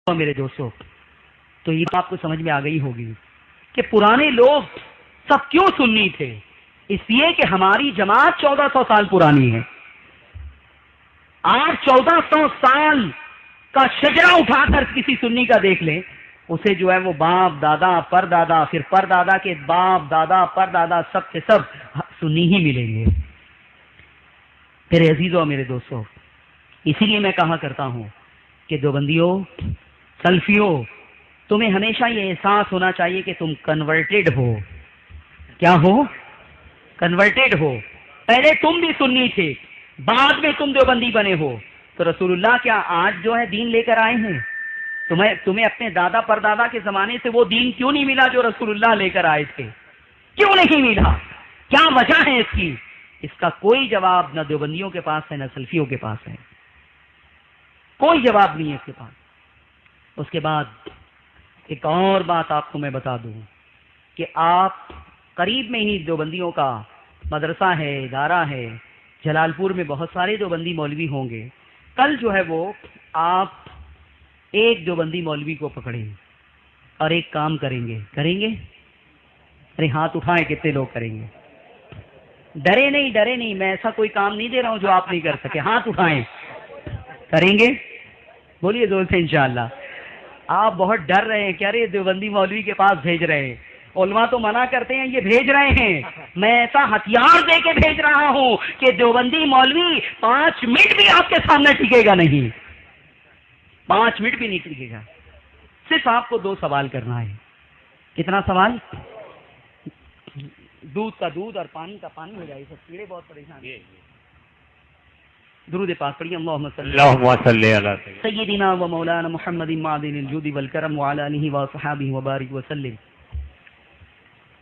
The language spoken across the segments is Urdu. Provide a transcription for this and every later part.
میرے دوستوں، تو یہ آپ کو سمجھ میں آ گئی ہوگی کہ پرانے لوگ سب کیوں سنی تھے۔ اس لیے کہ ہماری جماعت 1400 سال پرانی ہے۔ آج 1400 سال کا شجرہ اٹھا کر کسی سنی کا دیکھ لیں، اسے جو ہے وہ باپ دادا پر دادا پھر پر دادا کے باپ دادا پر دادا سب کے سب سنی ہی ملیں گے۔ میرے عزیزوں اور میرے دوستوں، اسی لیے میں کہا کرتا ہوں کہ دیوبندیوں، سلفیوں، تمہیں ہمیشہ یہ احساس ہونا چاہیے کہ تم کنورٹڈ ہو۔ کیا ہو؟ کنورٹڈ ہو۔ پہلے تم بھی سنی تھے، بعد میں تم دیوبندی بنے ہو۔ تو رسول اللہ کیا آج جو ہے دین لے کر آئے ہیں؟ تمہیں اپنے دادا پردادا کے زمانے سے وہ دین کیوں نہیں ملا جو رسول اللہ لے کر آئے تھے؟ کیوں نہیں ملا؟ کیا وجہ ہے اس کی؟ اس کا کوئی جواب نہ دیوبندیوں کے پاس ہے نہ سلفیوں کے پاس ہے۔ کوئی جواب نہیں ہے اس کے پاس۔ اس کے بعد ایک اور بات آپ کو میں بتا دوں کہ آپ قریب میں ہی دیوبندیوں کا مدرسہ ہے، ادارہ ہے، جلال پور میں بہت سارے دیوبندی مولوی ہوں گے۔ کل جو ہے وہ آپ ایک دیوبندی مولوی کو پکڑیں اور ایک کام کریں گے۔ ارے ہاتھ اٹھائیں، کتنے لوگ کریں گے؟ ڈرے نہیں، میں ایسا کوئی کام نہیں دے رہا ہوں جو آپ نہیں کر سکے۔ ہاتھ اٹھائیں، کریں گے؟ بولیے زور سے انشاءاللہ۔ آپ بہت ڈر رہے ہیں، کہہ رہے دیوبندی مولوی کے پاس بھیج رہے ہیں۔ علماء تو منع کرتے ہیں، یہ بھیج رہے ہیں۔ میں ایسا ہتھیار دے کے بھیج رہا ہوں کہ دیوبندی مولوی 5 منٹ بھی آپ کے سامنے ٹکے گا نہیں، 5 منٹ بھی نہیں ٹکے گا۔ صرف آپ کو 2 سوال کرنا ہے۔ کتنا سوال؟ دودھ کا دودھ اور پانی کا پانی ہو جائے۔ سب کیڑے بہت پریشان ہیں۔ درود پاک پڑھیے، اللہم صلی علی سیدنا و مولانا محمد معدن الجود والکرم وعلی آلہ وصحبہ وبارک وسلم۔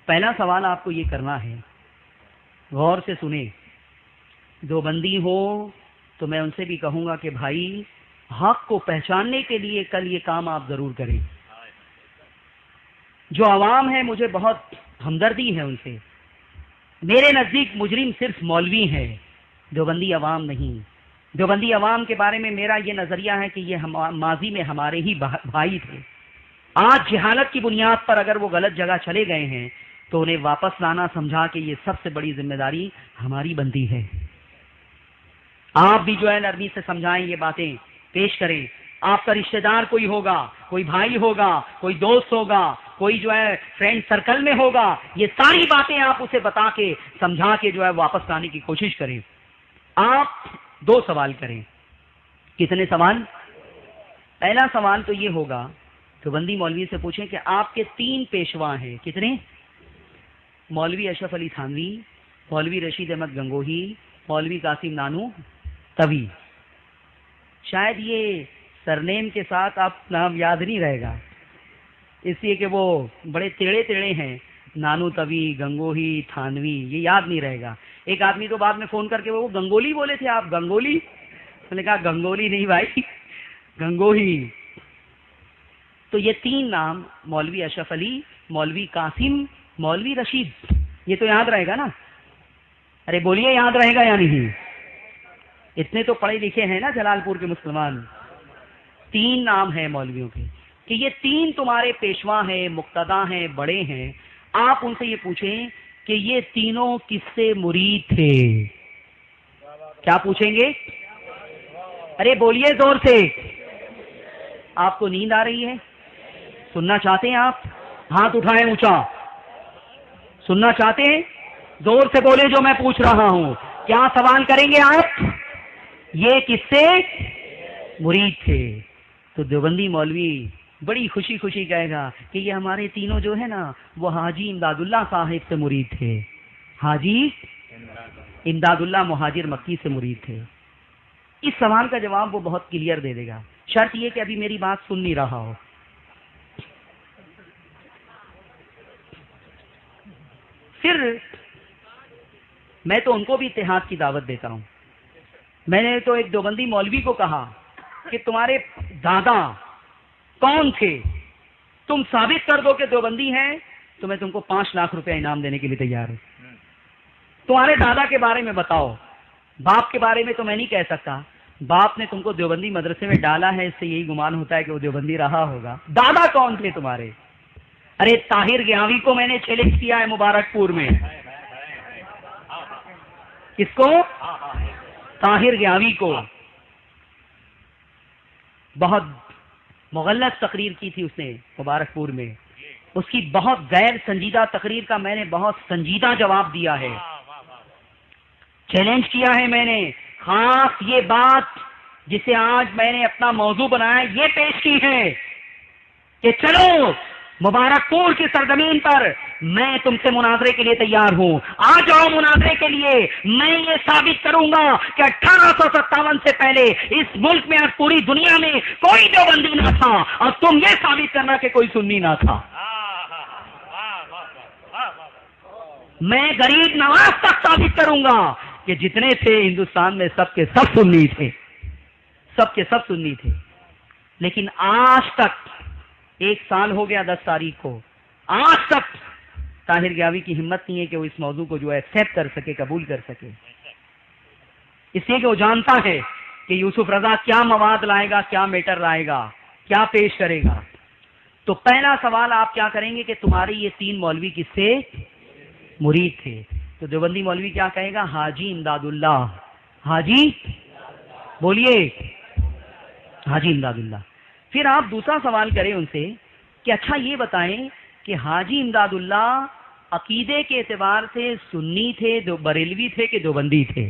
پہلا سوال آپ کو یہ کرنا ہے، غور سے سنیں۔ دیوبندی ہو تو میں ان سے بھی کہوں گا کہ بھائی، حق کو پہچاننے کے لیے کل یہ کام آپ ضرور کریں۔ جو عوام ہے، مجھے بہت ہمدردی ہے ان سے۔ میرے نزدیک مجرم صرف مولوی ہے، دیوبندی عوام نہیں۔ دیوبندی عوام کے بارے میں میرا یہ نظریہ ہے کہ یہ ماضی میں ہمارے ہی بھائی تھے۔ آج جہالت کی بنیاد پر اگر وہ غلط جگہ چلے گئے ہیں تو انہیں واپس لانا سمجھا کہ یہ سب سے بڑی ذمہ داری ہماری بنتی ہے۔ آپ بھی جو ہے نرمی سے سمجھائیں، یہ باتیں پیش کریں۔ آپ کا رشتہ دار کوئی ہوگا، کوئی بھائی ہوگا، کوئی دوست ہوگا، کوئی جو ہے فرینڈ سرکل میں ہوگا، یہ ساری باتیں آپ اسے بتا کے سمجھا کے جو ہے واپس لانے کی کوشش کریں۔ آپ 2 سوال کریں۔ کتنے سوال؟ پہلا سوال تو یہ ہوگا، دیوبندی مولوی سے پوچھیں کہ آپ کے 3 پیشوا ہیں۔ کتنے؟ مولوی اشرف علی تھانوی، مولوی رشید احمد گنگوہی، مولوی قاسم نانو توی۔ شاید یہ سرنیم کے ساتھ آپ نام یاد نہیں رہے گا، اس لیے کہ وہ بڑے ٹیڑے ہیں، نانو توی، گنگوہی، تھانوی، یہ یاد نہیں رہے گا۔ ایک آدمی تو بعد میں فون کر کے وہ گنگولی بولے تھے آپ، گنگولی؟ میں نے کہا گنگولی نہیں بھائی، گنگوہی۔ تو یہ 3 نام، مولوی اشرف علی، مولوی قاسم، مولوی رشید، یہ تو یاد رہے گا نا؟ ارے بولیے، یاد رہے گا یا نہیں؟ اتنے تو پڑھے لکھے ہیں نا جلال پور کے مسلمان۔ 3 نام ہیں مولویوں کے کہ یہ 3 تمہارے پیشوا ہیں، مقتدا ہیں، بڑے ہیں۔ آپ ان سے یہ پوچھیں کہ یہ تینوں کس سے مرید تھے؟ کیا پوچھیں گے؟ ارے بولیے زور سے۔ آپ کو نیند آ رہی ہے؟ سننا چاہتے ہیں آپ؟ ہاتھ اٹھائیں اونچا۔ سننا چاہتے ہیں؟ زور سے بولے جو میں پوچھ رہا ہوں۔ کیا سوال کریں گے آپ؟ یہ کس سے مرید تھے؟ تو دیوبندی مولوی بڑی خوشی کہے گا کہ یہ ہمارے تینوں جو ہے نا، وہ حاجی امداد اللہ صاحب سے مرید تھے۔ حاجی امداد اللہ مہاجر مکی سے مرید تھے۔ اس سوال کا جواب وہ بہت کلیئر دے دے گا، شرط یہ کہ ابھی میری بات سن نہیں رہا ہو۔ پھر میں تو ان کو بھی اتحاد کی دعوت دیتا ہوں۔ میں نے تو ایک دیوبندی مولوی کو کہا کہ تمہارے دادا کون تھے؟ تم ثابت کر دو کہ دیوبندی ہیں تو میں تم کو 5 لاکھ روپے انعام دینے کے لیے تیار ہوں۔ تمہارے دادا کے بارے میں بتاؤ، باپ کے بارے میں تو میں نہیں کہہ سکتا، باپ نے تم کو دیوبندی مدرسے میں ڈالا ہے، اس سے یہی گمان ہوتا ہے کہ وہ دیوبندی رہا ہوگا۔ دادا کون تھے تمہارے؟ ارے طاہر گیاوی کو میں نے چیلنج کیا ہے مبارک پور میں۔ کس کو؟ طاہر گیاوی کو۔ بہت مغلط تقریر کی تھی اس نے مبارک پور میں، اس کی بہت غیر سنجیدہ تقریر کا میں نے بہت سنجیدہ جواب دیا ہے، چیلنج کیا ہے میں نے۔ خاص یہ بات جسے آج میں نے اپنا موضوع بنایا یہ پیش کی ہے کہ چلو مبارک پور کی سرزمین پر میں تم سے مناظرے کے لیے تیار ہوں، آ جاؤ مناظرے کے لیے۔ میں یہ ثابت کروں گا کہ 1857 سے پہلے اس ملک میں اور پوری دنیا میں کوئی دیوبندی نہ تھا، اور تم یہ ثابت کرنا کہ کوئی سنی نہ تھا۔ میں غریب نواز تک ثابت کروں گا کہ جتنے تھے ہندوستان میں سب کے سب سنی تھے، سب کے سب سنی تھے۔ لیکن آج تک 1 سال ہو گیا 10 تاریخ کو، آج تک طاہر گیاوی کی ہمت نہیں ہے کہ وہ اس موضوع کو جو ہے ایکسپٹ کر سکے، قبول کر سکے، اس لیے کہ وہ جانتا ہے کہ یوسف رضا کیا مواد لائے گا، کیا میٹر لائے گا، کیا پیش کرے گا۔ تو پہلا سوال آپ کیا کریں گے کہ تمہارے یہ 3 مولوی کس سے مرید تھے؟ تو دیوبندی مولوی کیا کہے گا؟ حاجی امداد اللہ، حاجی بولیے، حاجی امداد اللہ۔ پھر آپ دوسرا سوال کریں ان سے کہ اچھا یہ بتائیں کہ حاجی امداد اللہ عقیدے کے اعتبار سے سنی تھے، بریلوی تھے کہ دیوبندی تھے؟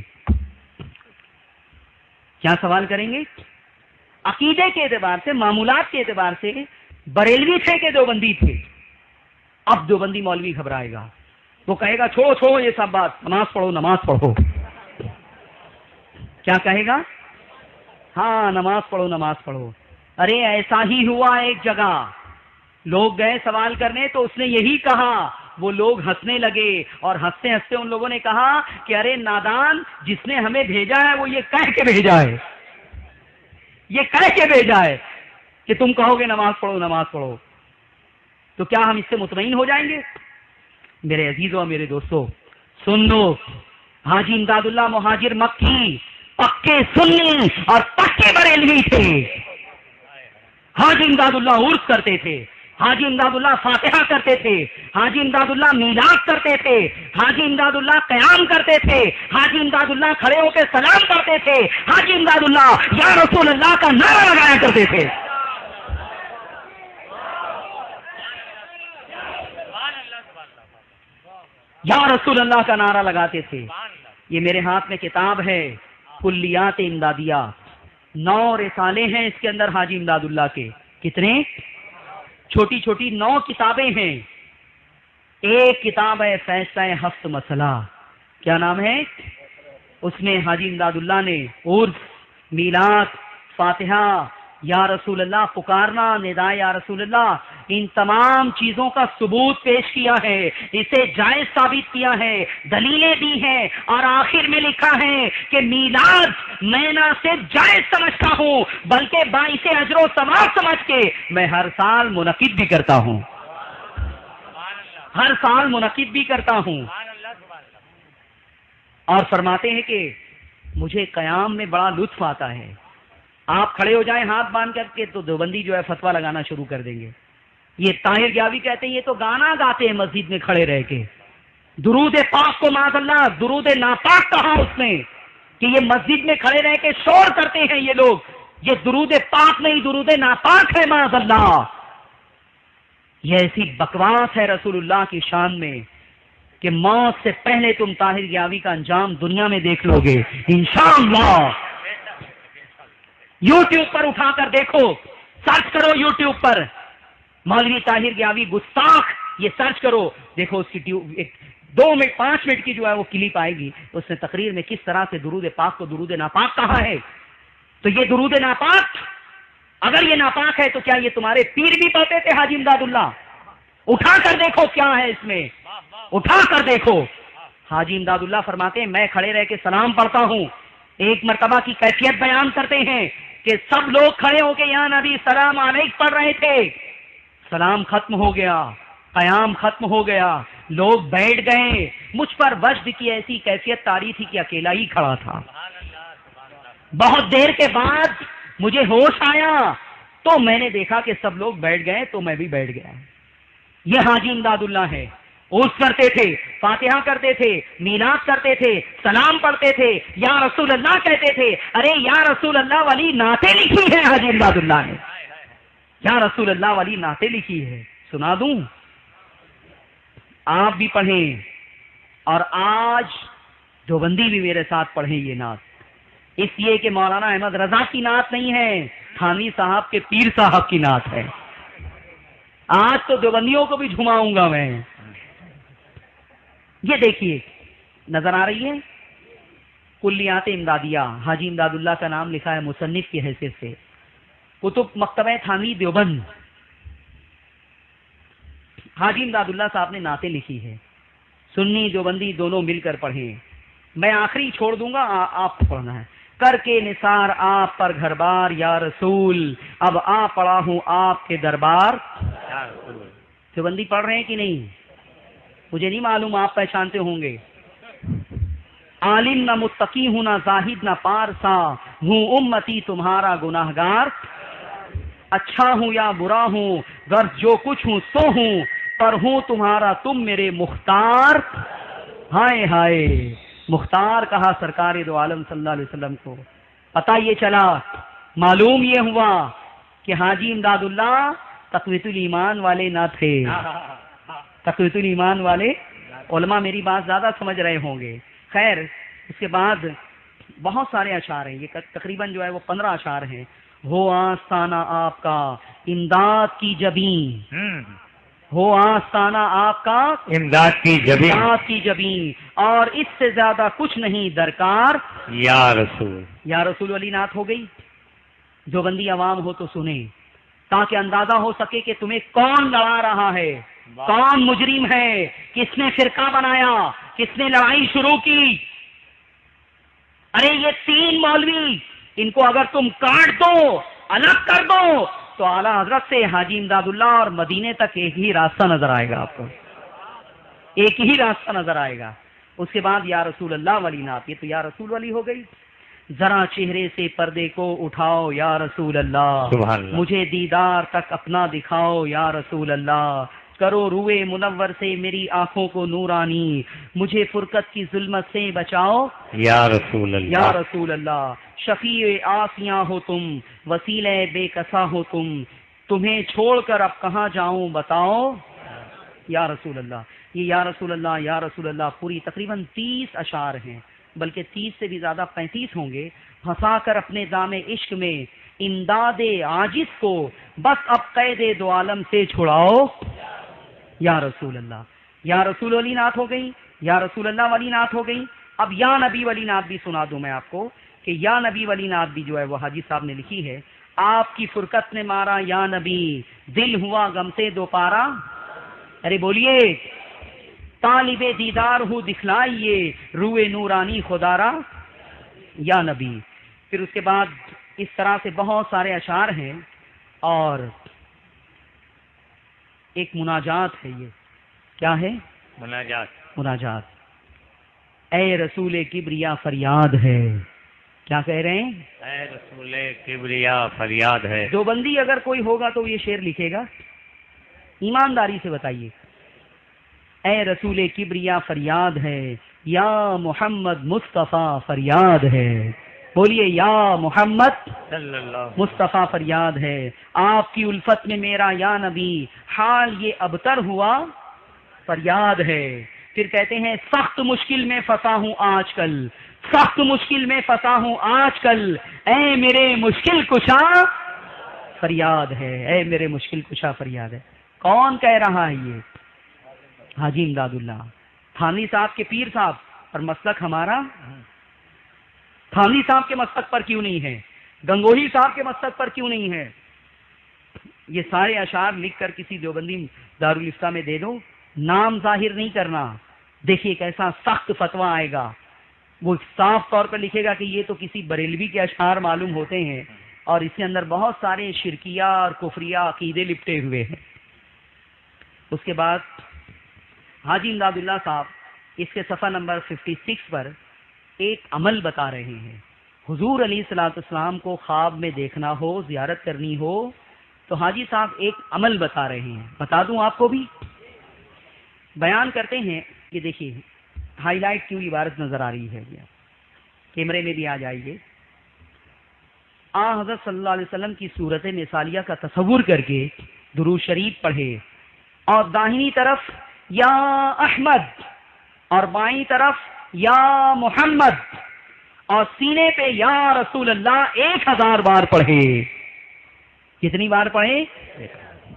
کیا سوال کریں گے؟ عقیدے کے اعتبار سے، معمولات کے اعتبار سے بریلوی تھے کہ دیوبندی تھے؟ اب دیوبندی مولوی گھبرائے گا، وہ کہے گا چھوڑو چھوڑو یہ سب بات، نماز پڑھو نماز پڑھو۔ کیا کہے گا؟ ہاں نماز پڑھو نماز پڑھو۔ ارے ایسا ہی ہوا ایک جگہ، لوگ گئے سوال کرنے تو اس نے یہی کہا، وہ لوگ ہنسنے لگے، اور ہنستے ہنستے ان لوگوں نے کہا کہ ارے نادان، جس نے ہمیں بھیجا ہے وہ یہ کہہ کے بھیجا ہے، یہ کہہ کے بھیجا ہے کہ تم کہو گے نماز پڑھو نماز پڑھو۔ تو کیا ہم اس سے مطمئن ہو جائیں گے؟ میرے عزیزوں اور میرے دوستوں سن لو، حاجی امداد اللہ مہاجر مکی پکے سنی اور پکے بریلوی تھے۔ حاجی امداد اللہ عرس کرتے تھے، حاجی امداد اللہ فاتحہ کرتے تھے، حاجی امداد اللہ میلاد کرتے تھے، حاجی امداد اللہ قیام کرتے تھے، حاجی امداد اللہ کھڑے ہو کے سلام کرتے تھے، حاجی امداد اللہ یا رسول اللہ کا نعرہ لگایا کرتے تھے۔ یا رسول اللہ کا نعرہ لگاتے تھے۔ یہ میرے ہاتھ میں کتاب ہے کلیات امدادیہ، 9 رسالے ہیں اس کے اندر حاجی امداد اللہ کے۔ کتنے؟ چھوٹی چھوٹی 9 کتابیں ہیں۔ ایک کتاب ہے فیصلہ ہفت مسئلہ، کیا نام ہے؟ اس میں حاجی امداد اللہ نے عرس، میلاد، فاتحہ، یا رسول اللہ پکارنا، نداء یا رسول اللہ، ان تمام چیزوں کا ثبوت پیش کیا ہے، اسے جائز ثابت کیا ہے، دلیلیں دی ہیں، اور آخر میں لکھا ہے کہ میلاد میں نہ صرف جائز سمجھتا ہوں بلکہ باعث اجر و ثواب سمجھ کے میں ہر سال منعقد بھی کرتا ہوں، ہر سال منعقد بھی کرتا ہوں۔ اور فرماتے ہیں کہ مجھے قیام میں بڑا لطف آتا ہے، آپ کھڑے ہو جائیں ہاتھ باندھ کر کے تو دیوبندی جو ہے فتویٰ لگانا شروع کر دیں گے۔ یہ طاہر گیاوی کہتے ہیں یہ تو گانا گاتے ہیں مسجد میں کھڑے رہ کے، درود پاک کو معاذ اللہ درود ناپاک کہا اس نے کہ یہ مسجد میں کھڑے رہ کے شور کرتے ہیں یہ لوگ، یہ درود پاک نہیں درود ناپاک ہے معاذ اللہ۔ یہ ایسی بکواس ہے رسول اللہ کی شان میں کہ موت سے پہلے تم طاہر گیاوی کا انجام دنیا میں دیکھ لو گے انشاءاللہ۔ یوٹیوب پر اٹھا کر دیکھو، سرچ کرو یوٹیوب پر مولوی طاہر گیاوی گستاخ، یہ سرچ کرو، دیکھو اس کی 2 منٹ 5 منٹ کی جو ہے وہ کلپ آئے گی، اس نے تقریر میں کس طرح سے درود پاک کو درود ناپاک کہا ہے۔ تو یہ درود ناپاک، اگر یہ ناپاک ہے تو کیا یہ تمہارے پیر بھی پڑھتے تھے حاجی امداد اللہ؟ اٹھا کر دیکھو کیا ہے اس میں، اٹھا کر دیکھو۔ حاجی امداد اللہ فرماتے ہیں میں کھڑے رہ کے سلام پڑھتا ہوں۔ ایک مرتبہ کی کیفیت بیان کرتے ہیں کہ سب لوگ کھڑے ہو کے یا نبی سلام علیک پڑھ رہے تھے، سلام ختم ہو گیا، قیام ختم ہو گیا، لوگ بیٹھ گئے، مجھ پر وجد کی ایسی کیفیت طاری تھی کہ اکیلا ہی کھڑا تھا۔ بہت دیر کے بعد مجھے ہوش آیا تو میں نے دیکھا کہ سب لوگ بیٹھ گئے تو میں بھی بیٹھ گیا. یہ حاجی امداد اللہ ہے. عرس کرتے تھے, فاتحہ کرتے تھے, میلاد کرتے تھے, سلام پڑھتے تھے, یا رسول اللہ کہتے تھے. ارے یا رسول اللہ والی نعتیں لکھی ہیں حاجی امداد اللہ نے, یا رسول اللہ والی نعتیں لکھی ہے. سنا دوں, آپ بھی پڑھیں اور آج دیوبندی بھی میرے ساتھ پڑھیں یہ نعت. اس لیے کہ مولانا احمد رضا کی نعت نہیں ہے, تھانوی صاحب کے پیر صاحب کی نعت ہے. آج تو دیوبندیوں کو بھی جھماؤں گا میں. یہ دیکھیے نظر آ رہی ہے کلیات امدادیہ, حاجی امداد اللہ کا نام لکھا ہے مصنف کی حیثیت سے. کتب مکتبہ تھانوی دیوبند, حاجی امداد اللہ صاحب نے نعتیں لکھی ہے. سنی دیوبندی دونوں مل کر پڑھیں. میں آخری چھوڑ دوں گا, آپ کو پڑھنا ہے. کر کے نثار آپ پر گھر بار یا رسول, اب آ پڑا ہوں آپ کے دربار. دیوبندی پڑھ رہے ہیں کہ نہیں مجھے نہیں معلوم, آپ پہچانتے ہوں گے. عالم نہ متقی ہوں نہ زاہد نہ پارسا, ہوں امتی تمہارا گناہگار. اچھا ہوں یا برا ہوں غرض جو کچھ ہوں سو ہوں, پر ہوں تمہارا تم میرے مختار. ہائے ہائے, مختار کہا سرکار دو عالم صلی اللہ علیہ وسلم کو. پتہ یہ چلا, معلوم یہ ہوا کہ حاجی امداد اللہ تقویت الایمان والے نہ تھے. تقویت الایمان والے علماء میری بات زیادہ سمجھ رہے ہوں گے. خیر, اس کے بعد بہت سارے اشعار ہیں, یہ تقریباً جو ہے وہ 15 اشعار ہیں. ہو آستانہ آپ کا امداد کی جبیں, ہو آستانہ آپ کا امداد کی جبیں, امداد کی جبیں, اور اس سے زیادہ کچھ نہیں درکار یا رسول. یا رسول والی نعت ہو گئی. جو بندی عوام ہو تو سنیں تاکہ اندازہ ہو سکے کہ تمہیں کون لڑا رہا ہے, کون مجرم ہے, کس نے فرقہ بنایا, کس نے لڑائی شروع کی. ارے یہ 3 مولوی, ان کو اگر تم کاٹ دو, الگ کر دو, تو اعلیٰ حضرت سے حاجی امداد اللہ اور مدینے تک ایک ہی راستہ نظر آئے گا آپ کو, ایک ہی راستہ نظر آئے گا. اس کے بعد یا رسول اللہ والی نعت, یہ تو یا رسول والی ہو گئی. ذرا چہرے سے پردے کو اٹھاؤ یا رسول اللہ, سبحان اللہ. مجھے دیدار تک اپنا دکھاؤ یا رسول اللہ. کرو روئے منور سے میری آنکھوں کو نورانی, مجھے فرقت کی ظلمت سے بچاؤ یا رسول اللہ. یا رسول اللہ. شفیع آسیاں ہو تم, وسیلہ بے کسا ہو تم, تمہیں چھوڑ کر اب کہاں جاؤں بتاؤ یا رسول اللہ. یہ یا رسول اللہ یا رسول اللہ پوری تقریباً 30 اشعار ہیں, بلکہ 30 سے بھی زیادہ 35 ہوں گے. پھنسا کر اپنے دام عشق میں امداد عاجز کو, بس اب قید دو عالم سے چھڑاؤ یا رسول اللہ. یا رسول والی نعت ہو گئی, یا رسول اللہ والی نعت ہو گئی. اب یا نبی والی نعت بھی سنا دوں میں آپ کو, کہ یا نبی والی نعت بھی جو ہے وہ حاجی صاحب نے لکھی ہے. آپ کی فرقت نے مارا یا نبی, دل ہوا غم سے دوپارا. ارے بولیے, طالب دیدار ہوں دکھلائیے, روئے نورانی خدارا یا نبی. پھر اس کے بعد اس طرح سے بہت سارے اشعار ہیں, اور ایک مناجات ہے. یہ کیا ہے؟ مناجات. مناجات. اے رسول کبریا فریاد ہے. کیا کہہ رہے ہیں؟ اے رسول کبریا فریاد ہے. جو بندی اگر کوئی ہوگا تو یہ شعر لکھے گا, ایمانداری سے بتائیے. اے رسول کبریا فریاد ہے, یا محمد مصطفیٰ فریاد ہے. بولیے یا محمد صلی اللہ. مصطفیٰ فریاد ہے. آپ کی الفت میں میرا یا نبی, حال یہ ابتر ہوا فریاد ہے. پھر کہتے ہیں سخت مشکل میں پھنسا ہوں آج کل, سخت مشکل میں پھنسا ہوں آج کل, اے میرے مشکل کشا فریاد ہے. اے میرے مشکل کشا فریاد ہے. کون کہہ رہا ہے یہ؟ حاجی امداد اللہ, تھانوی صاحب کے پیر صاحب. اور مسلک ہمارا تھانوی صاحب کے مسلک پر کیوں نہیں ہے, گنگوہی صاحب کے مسلک پر کیوں نہیں ہے؟ یہ سارے اشعار لکھ کر کسی دیوبندی دارالفتہ میں دے دو, نام ظاہر نہیں کرنا. دیکھیے کیسا سخت فتویٰ آئے گا. وہ صاف طور پر لکھے گا کہ یہ تو کسی بریلوی کے اشعار معلوم ہوتے ہیں, اور اس کے اندر بہت سارے شرکیہ اور کفریہ عقیدے لپٹے ہوئے ہیں. اس کے بعد حاجی امداد اللہ صاحب اس کے صفحہ نمبر 56 پر ایک عمل بتا رہے ہیں. حضور علیہ الصلوۃ والسلام کو خواب میں دیکھنا ہو، زیارت کرنی ہو، تو حاجی صاحب ایک عمل بتا رہے ہیں، بتا دوں آپ کو بھی؟ بیان کرتے ہیں کہ دیکھیے ہائی لائٹ کیوں عبارت نظر آ رہی ہے، کیمرے میں بھی آ جائیے۔ حضرت صلی اللہ علیہ وسلم کی صورت مثالیہ کا تصور کر کے درود شریف پڑھے، اور داہنی طرف یا احمد اور بائیں طرف یا محمد اور سینے پہ یا رسول اللہ 1000 بار پڑھے۔ کتنی بار پڑھے؟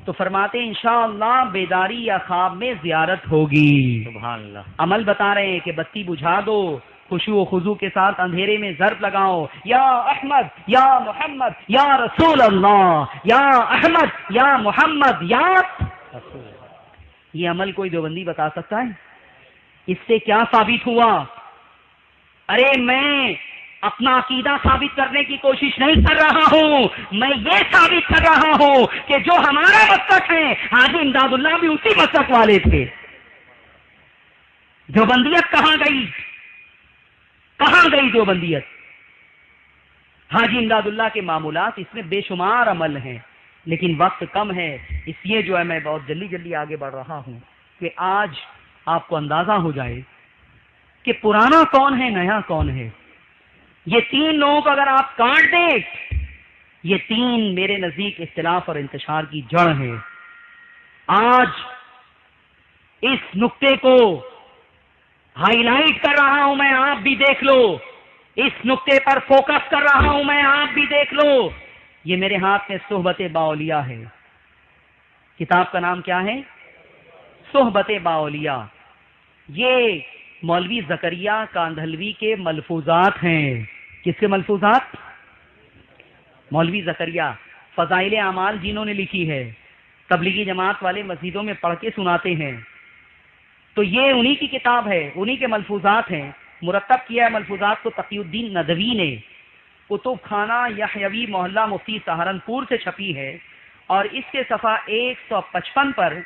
تو فرماتے ہیں انشاءاللہ بیداری یا خواب میں زیارت ہوگی۔ سبحان اللہ۔ عمل بتا رہے ہیں کہ بتی بجھا دو، خشوع و خضوع کے ساتھ اندھیرے میں ضرب لگاؤ، یا احمد یا محمد یا رسول اللہ، یا احمد یا محمد یا رسول اللہ۔ یہ عمل کوئی دیوبندی بتا سکتا ہے؟ اس سے کیا ثابت ہوا؟ ارے میں اپنا عقیدہ ثابت کرنے کی کوشش نہیں کر رہا ہوں، میں یہ ثابت کر رہا ہوں کہ جو ہمارا مسلک ہے، حاجی امداد اللہ بھی اسی مسلک والے تھے۔ دیوبندیت کہاں گئی؟ کہاں گئی دیوبندیت؟ حاجی امداد اللہ کے معمولات، اس میں بے شمار عمل ہیں، لیکن وقت کم ہے، اس لیے جو ہے میں بہت جلدی آگے بڑھ رہا ہوں کہ آج آپ کو اندازہ ہو جائے کہ پرانا کون ہے، نیا کون ہے۔ یہ 3 لوگوں کو اگر آپ کاٹ دیں، یہ 3 میرے نزدیک اختلاف اور انتشار کی جڑ ہے۔ آج اس نقطے کو ہائی لائٹ کر رہا ہوں میں، آپ بھی دیکھ لو، اس نقطے پر فوکس کر رہا ہوں میں، آپ بھی دیکھ لو۔ یہ میرے ہاتھ میں صحبت باولیاء ہے، کتاب کا نام کیا ہے؟ صحبت باولیاء۔ یہ مولوی زکریا کاندھلوی کے ملفوظات ہیں۔ کس کے ملفوظات؟ مولوی زکریا۔ فضائل اعمال جنہوں نے لکھی ہے، تبلیغی جماعت والے مسجدوں میں پڑھ کے سناتے ہیں، تو یہ انہی کی کتاب ہے، انہی کے ملفوظات ہیں۔ مرتب کیا ہے ملفوظات کو تقی الدین ندوی نے، کتب خانہ یحیوی محلہ مفتی سہارنپور سے چھپی ہے، اور اس کے صفحہ 155 پر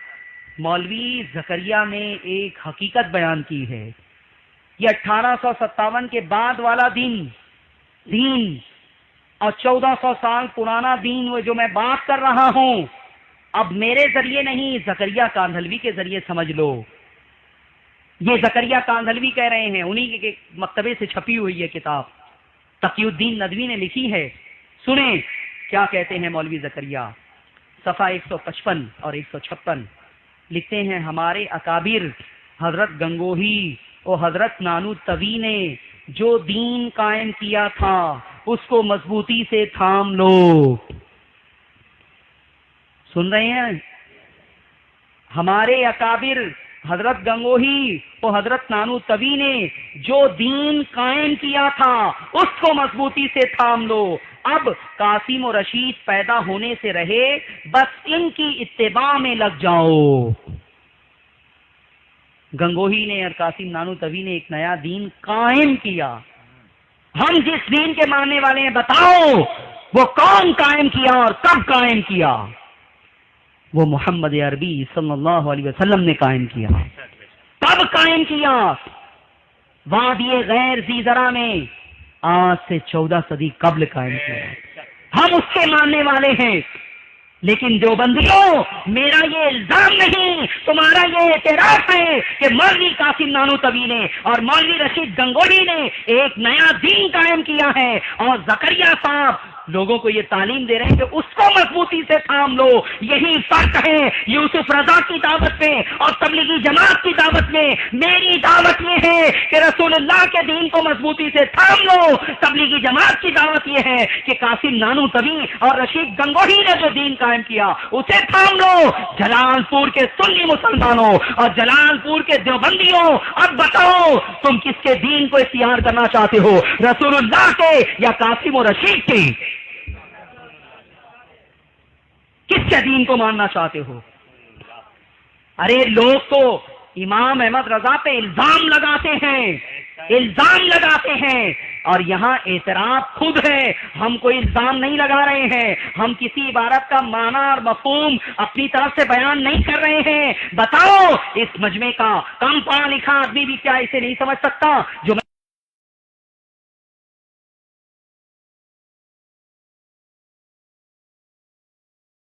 مولوی زکریا نے ایک حقیقت بیان کی ہے۔ یہ 1857 کے بعد والا دین اور 1400 سال پرانا دین جو میں بات کر رہا ہوں، اب میرے ذریعے نہیں، زکریا کاندھلوی کے ذریعے سمجھ لو۔ یہ زکریا کاندھلوی کہہ رہے ہیں، انہی کے مکتبے سے چھپی ہوئی ہے کتاب، تقی الدین ندوی نے لکھی ہے۔ سنیں کیا کہتے ہیں مولوی زکریا، صفحہ 155 اور 156 لکھتے ہیں، ہمارے اکابر حضرت گنگوہی اور حضرت نانوتوی نے جو دین قائم کیا تھا اس کو مضبوطی سے تھام لو۔ سن رہے ہیں؟ ہمارے اکابر حضرت گنگوہی اور حضرت نانوتوی نے جو دین قائم کیا تھا اس کو مضبوطی سے تھام لو۔ اب قاسم و رشید پیدا ہونے سے رہے، بس ان کی اتباع میں لگ جاؤ۔ گنگوہی نے اور قاسم نانوتوی نے ایک نیا دین قائم کیا۔ ہم جس دین کے ماننے والے ہیں، بتاؤ وہ کون قائم کیا اور کب قائم کیا؟ وہ محمد عربی صلی اللہ علیہ وسلم نے قائم کیا۔ کب قائم کیا؟ وادی غیر زیزرا میں، آج سے 14 صدی قبل قائم کیا۔ ہم اس کے ماننے والے ہیں، لیکن دیوبندیوں، میرا یہ الزام نہیں، تمہارا یہ اعتراف ہے کہ مولوی قاسم نانوتوی نے اور مولوی رشید گنگوہی نے ایک نیا دین قائم کیا ہے، اور زکریا صاحب لوگوں کو یہ تعلیم دے رہے ہیں کہ اس کو مضبوطی سے تھام لو۔ یہی فرق ہے یوسف رضا کی دعوت میں اور تبلیغی جماعت کی دعوت میں۔ میری دعوت یہ ہے کہ رسول اللہ کے دین کو مضبوطی سے تھام لو، تبلیغی جماعت کی دعوت یہ ہے کہ قاسم نانوتوی اور رشید گنگوہی نے جو دین قائم کیا اسے تھام لو۔ جلال پور کے سنی مسلمانوں اور جلال پور کے دیوبندیوں، اب بتاؤ تم کس کے دین کو اختیار کرنا چاہتے ہو، رسول اللہ کے یا قاسم و رشید کے؟ کس کے دین کو ماننا چاہتے ہو؟ ارے لوگ تو امام احمد رضا پہ الزام لگاتے ہیں اور یہاں اعتراف خود ہے، ہم کوئی الزام نہیں لگا رہے ہیں، ہم کسی عبارت کا معنی اور مفہوم اپنی طرف سے بیان نہیں کر رہے ہیں۔ بتاؤ اس مجمع کا کم پڑھا لکھا آدمی بھی کیا اسے نہیں سمجھ سکتا جو